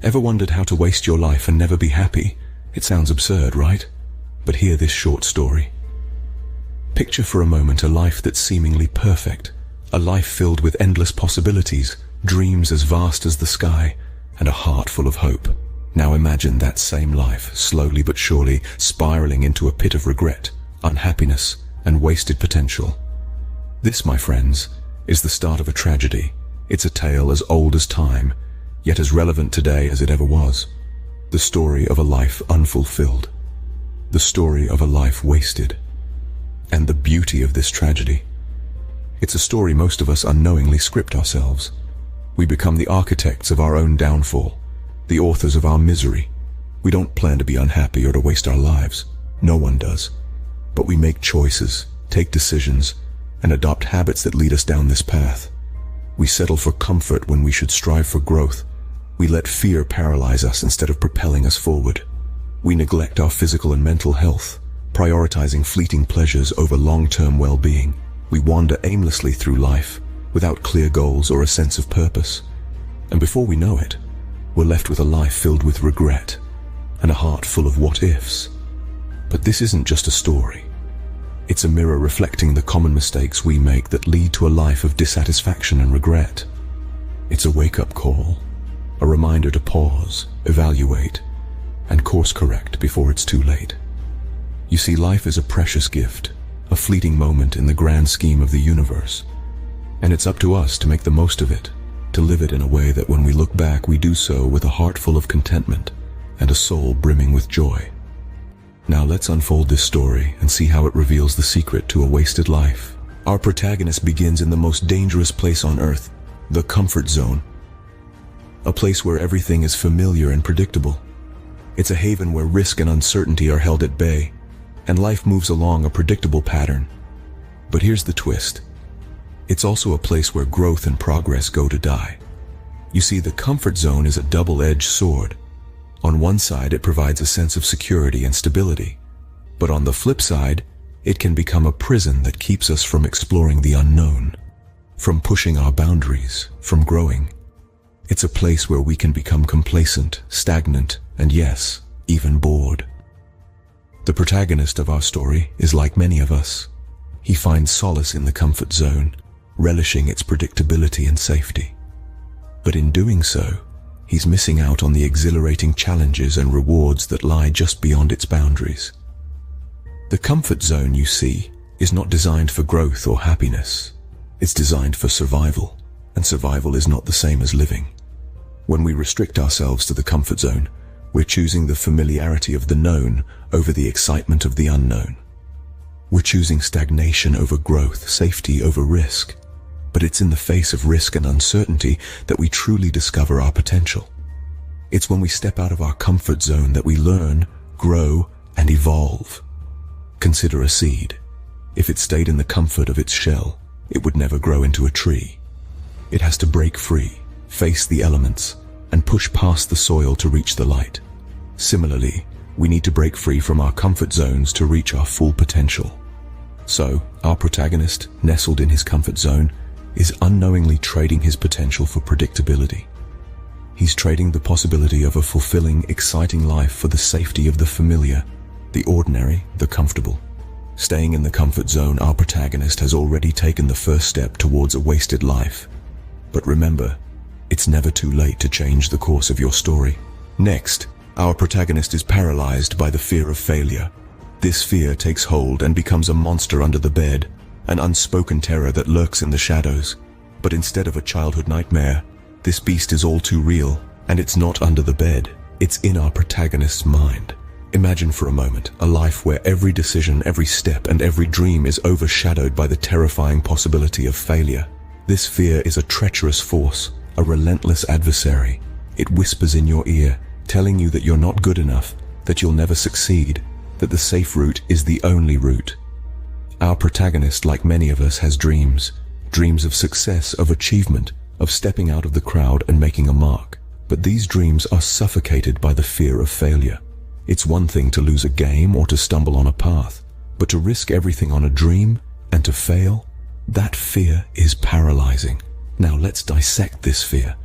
Ever wondered how to waste your life and never be happy? It sounds absurd, right? But hear this short story. Picture for a moment a life that's seemingly perfect, a life filled with endless possibilities, dreams as vast as the sky, and a heart full of hope. Now imagine that same life, slowly but surely, spiraling into a pit of regret, unhappiness, and wasted potential. This, my friends, is the start of a tragedy. It's a tale as old as time, yet as relevant today as it ever was. The story of a life unfulfilled. The story of a life wasted. And the beauty of this tragedy. It's a story most of us unknowingly script ourselves. We become the architects of our own downfall, the authors of our misery. We don't plan to be unhappy or to waste our lives. No one does. But we make choices, take decisions, and adopt habits that lead us down this path. We settle for comfort when we should strive for growth. We let fear paralyze us instead of propelling us forward. We neglect our physical and mental health, prioritizing fleeting pleasures over long-term well-being. We wander aimlessly through life, without clear goals or a sense of purpose. And before we know it, we're left with a life filled with regret and a heart full of what-ifs. But this isn't just a story. It's a mirror reflecting the common mistakes we make that lead to a life of dissatisfaction and regret. It's a wake-up call, a reminder to pause, evaluate, and course-correct before it's too late. You see, life is a precious gift, a fleeting moment in the grand scheme of the universe. And it's up to us to make the most of it, to live it in a way that when we look back, we do so with a heart full of contentment and a soul brimming with joy. Now let's unfold this story and see how it reveals the secret to a wasted life. Our protagonist begins in the most dangerous place on earth, the comfort zone. A place where everything is familiar and predictable. It's a haven where risk and uncertainty are held at bay, and life moves along a predictable pattern. But here's the twist. It's also a place where growth and progress go to die. You see, the comfort zone is a double-edged sword. On one side, it provides a sense of security and stability. But on the flip side, it can become a prison that keeps us from exploring the unknown, from pushing our boundaries, from growing. It's a place where we can become complacent, stagnant, and yes, even bored. The protagonist of our story is like many of us. He finds solace in the comfort zone, relishing its predictability and safety. But in doing so, he's missing out on the exhilarating challenges and rewards that lie just beyond its boundaries. The comfort zone, you see, is not designed for growth or happiness. It's designed for survival, and survival is not the same as living. When we restrict ourselves to the comfort zone, we're choosing the familiarity of the known over the excitement of the unknown. We're choosing stagnation over growth, safety over risk. But it's in the face of risk and uncertainty that we truly discover our potential. It's when we step out of our comfort zone that we learn, grow, and evolve. Consider a seed. If it stayed in the comfort of its shell, it would never grow into a tree. It has to break free, face the elements, and push past the soil to reach the light. Similarly, we need to break free from our comfort zones to reach our full potential. So, our protagonist, nestled in his comfort zone, is unknowingly trading his potential for predictability. He's trading the possibility of a fulfilling, exciting life for the safety of the familiar, the ordinary, the comfortable. Staying in the comfort zone, our protagonist has already taken the first step towards a wasted life. But remember, it's never too late to change the course of your story. Next, our protagonist is paralyzed by the fear of failure. This fear takes hold and becomes a monster under the bed, an unspoken terror that lurks in the shadows. But instead of a childhood nightmare, this beast is all too real, and it's not under the bed, it's in our protagonist's mind. Imagine for a moment a life where every decision, every step, and every dream is overshadowed by the terrifying possibility of failure. This fear is a treacherous force, a relentless adversary. It whispers in your ear, telling you that you're not good enough, that you'll never succeed, that the safe route is the only route. Our protagonist, like many of us, has dreams of success, of achievement, of stepping out of the crowd and making a mark. But these dreams are suffocated by the fear of failure. It's one thing to lose a game or to stumble on a path, but to risk everything on a dream and to fail, that fear is paralyzing. Now let's dissect this fear.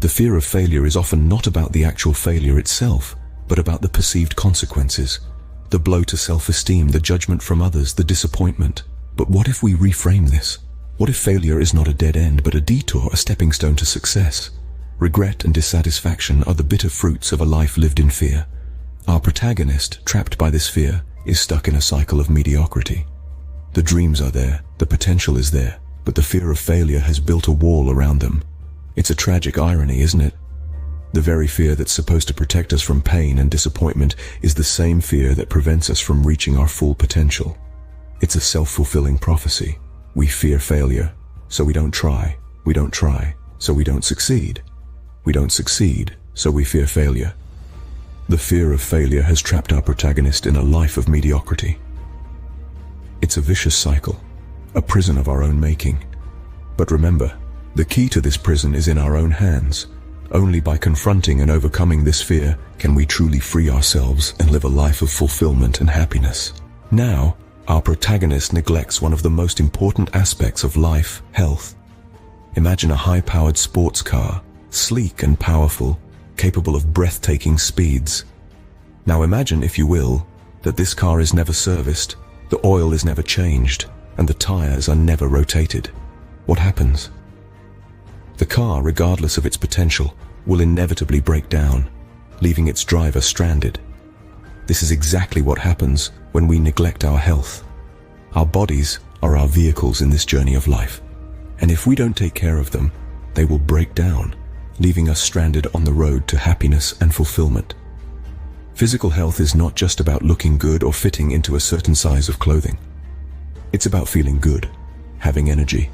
The fear of failure is often not about the actual failure itself, but about the perceived consequences, the blow to self-esteem, the judgment from others, the disappointment. But what if we reframe this? What if failure is not a dead end, but a detour, a stepping stone to success? Regret and dissatisfaction are the bitter fruits of a life lived in fear. Our protagonist, trapped by this fear, is stuck in a cycle of mediocrity. The dreams are there, the potential is there, but the fear of failure has built a wall around them. It's a tragic irony, isn't it? The very fear that's supposed to protect us from pain and disappointment is the same fear that prevents us from reaching our full potential. It's a self-fulfilling prophecy. We fear failure, so we don't try. We don't try, so we don't succeed. We don't succeed, so we fear failure. The fear of failure has trapped our protagonist in a life of mediocrity. It's a vicious cycle, a prison of our own making. But remember, the key to this prison is in our own hands. Only by confronting and overcoming this fear can we truly free ourselves and live a life of fulfillment and happiness. Now, our protagonist neglects one of the most important aspects of life, health. Imagine a high-powered sports car, sleek and powerful, capable of breathtaking speeds. Now imagine, if you will, that this car is never serviced, the oil is never changed, and the tires are never rotated. What happens? The car, regardless of its potential, will inevitably break down, leaving its driver stranded. This is exactly what happens when we neglect our health. Our bodies are our vehicles in this journey of life, and if we don't take care of them, they will break down, leaving us stranded on the road to happiness and fulfillment. Physical health is not just about looking good or fitting into a certain size of clothing. It's about feeling good, having energy,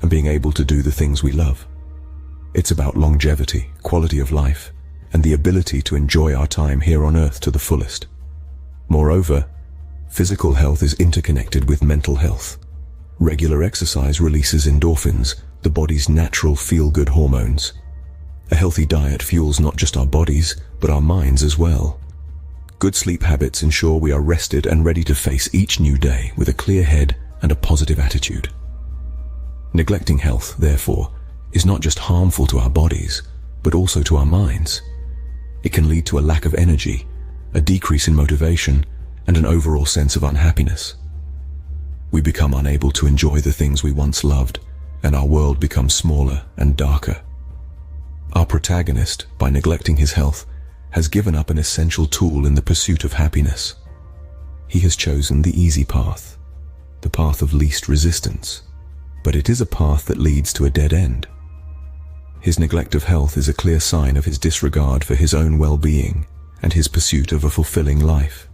and being able to do the things we love. It's about longevity, quality of life, and the ability to enjoy our time here on Earth to the fullest. Moreover, physical health is interconnected with mental health. Regular exercise releases endorphins, the body's natural feel-good hormones. A healthy diet fuels not just our bodies, but our minds as well. Good sleep habits ensure we are rested and ready to face each new day with a clear head and a positive attitude. Neglecting health, therefore, is not just harmful to our bodies, but also to our minds. It can lead to a lack of energy, a decrease in motivation, and an overall sense of unhappiness. We become unable to enjoy the things we once loved, and our world becomes smaller and darker. Our protagonist, by neglecting his health, has given up an essential tool in the pursuit of happiness. He has chosen the easy path, the path of least resistance, but it is a path that leads to a dead end. His neglect of health is a clear sign of his disregard for his own well-being and his pursuit of a fulfilling life.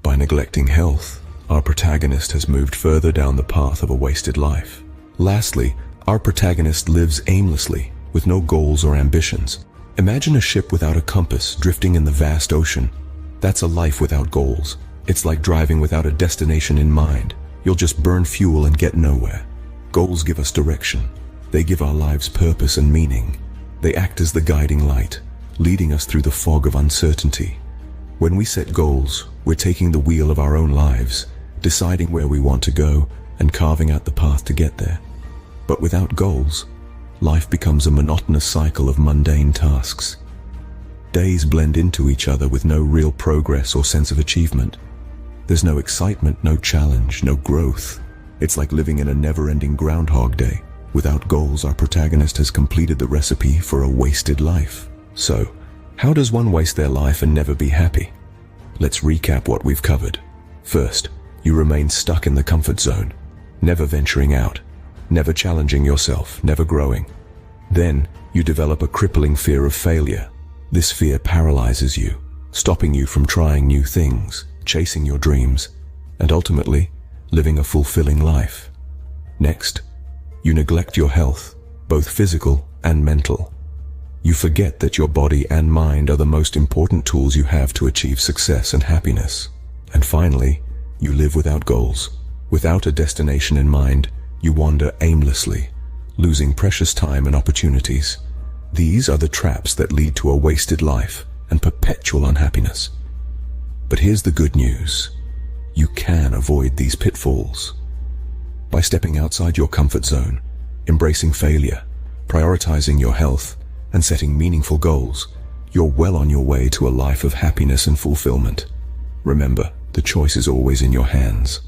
By neglecting health, our protagonist has moved further down the path of a wasted life. Lastly, our protagonist lives aimlessly, with no goals or ambitions. Imagine a ship without a compass drifting in the vast ocean. That's a life without goals. It's like driving without a destination in mind. You'll just burn fuel and get nowhere. Goals give us direction. They give our lives purpose and meaning. They act as the guiding light, leading us through the fog of uncertainty. When we set goals, we're taking the wheel of our own lives, deciding where we want to go and carving out the path to get there. But without goals, life becomes a monotonous cycle of mundane tasks. Days blend into each other with no real progress or sense of achievement. There's no excitement, no challenge, no growth. It's like living in a never-ending Groundhog Day. Without goals, our protagonist has completed the recipe for a wasted life. So, how does one waste their life and never be happy? Let's recap what we've covered. First, you remain stuck in the comfort zone, never venturing out, never challenging yourself, never growing. Then, you develop a crippling fear of failure. This fear paralyzes you, stopping you from trying new things, chasing your dreams, and ultimately, living a fulfilling life. Next, you neglect your health, both physical and mental. You forget that your body and mind are the most important tools you have to achieve success and happiness. And finally, you live without goals. Without a destination in mind, you wander aimlessly, losing precious time and opportunities. These are the traps that lead to a wasted life and perpetual unhappiness. But here's the good news. You can avoid these pitfalls. By stepping outside your comfort zone, embracing failure, prioritizing your health, and setting meaningful goals, you're well on your way to a life of happiness and fulfillment. Remember, the choice is always in your hands.